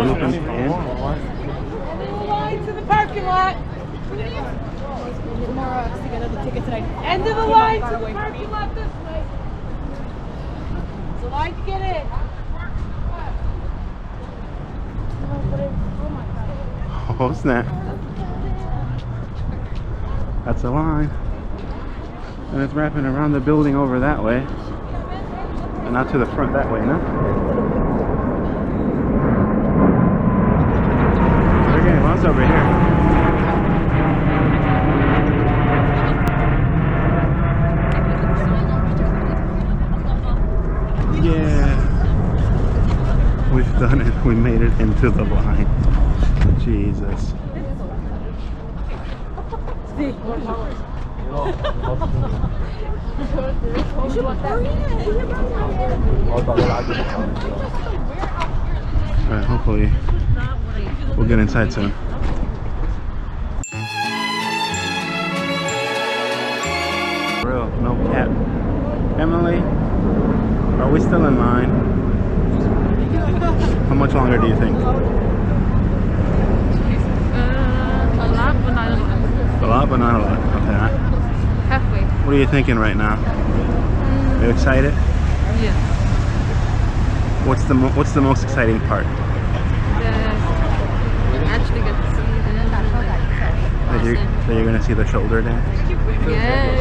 we're looking in. To the parking lot. End of the line to the parking lot this way. It's a line to get in. Oh snap. That's a line. And it's wrapping around the building over that way. And not to the front that way, no? We're getting lost over here. Yeah. We've done it. We made it into the line. Jesus. Alright, hopefully we'll get inside soon. Real, no cap. Emily, are we still in line? How much longer do you think? A lot, but not a lot. Okay. Halfway. What are you thinking right now? Are you excited? Yeah. What's the most exciting part? Actually get to see That you're gonna see the shoulder dance? Yes.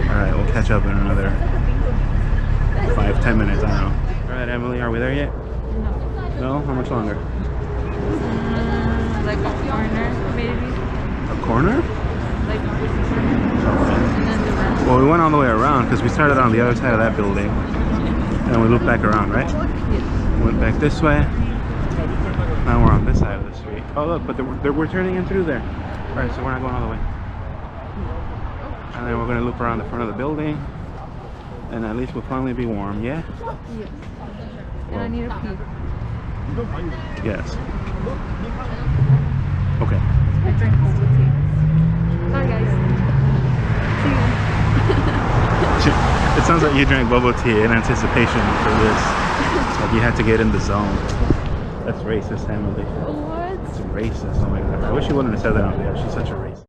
Alright, we'll catch up in another 5-10 minutes, I don't know. Alright, Emily, are we there yet? No? How much longer? Like a corner, maybe. A corner? Like and then the rest. Well, we went all the way around because we started on the other side of that building. And we looped back around, right? Yes. Went back this way. Now we're on this side of the street. Oh look, but we're turning in through there. Alright, so we're not going all the way. And then we're going to loop around the front of the building. And at least we'll finally be warm, yeah? Yes. And I need a pee. Yes. Okay. I drank bubble tea. Bye guys. See you. It sounds like you drank bubble tea in anticipation for this. Like you had to get in the zone. That's racist, Emily. What? It's racist. Oh my god. I wish you wouldn't have said that on there. She's such a racist.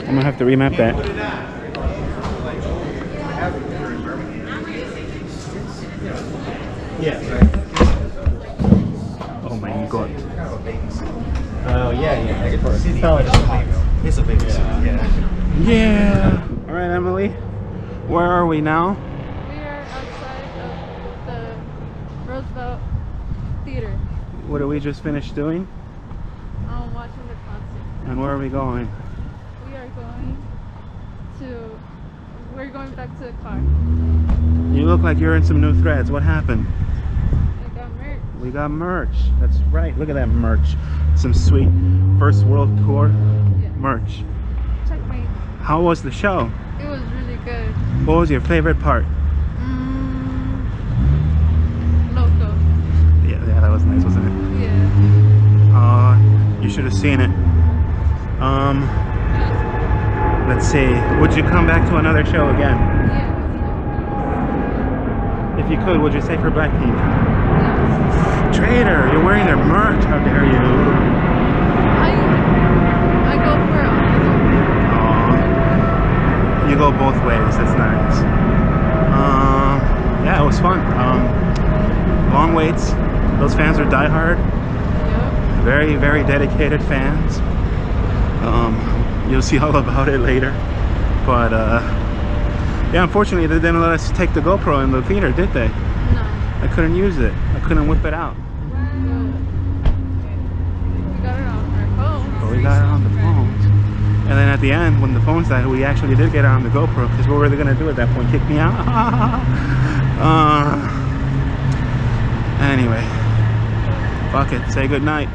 I'm gonna have to remap that. Oh my god. Oh yeah. It's a big city. Yeah. All right, Emily. Where are we now? We are outside of the Rosemont Theater. What did we just finish doing? Watching the concert. And where are we going? We're going back to the car. You look like you're in some new threads. What happened? I got merch. We got merch. That's right. Look at that merch. Some sweet first world tour merch. Checkmate. How was the show? It was really good. What was your favorite part? Loco. Yeah, that was nice, wasn't it? Yeah. You should have seen it. Let's see. Would you come back to another show again? Yeah. If you could, would you say for Blackpink? Yes. Traitor, you're wearing their merch. How dare you? I go for Aw. You go both ways. That's nice. Yeah, it was fun. Long waits. Those fans are diehard. Yep. Very, very dedicated fans. You'll see all about it later. But yeah, unfortunately they didn't let us take the GoPro in the theater, did they? No. I couldn't use it. I couldn't whip it out. We got it on our phones. But we got it on the phones. And then at the end, when the phones died, we actually did get it on the GoPro. Because what were they going to do at that point? Kick me out? Anyway. Fuck it. Say goodnight.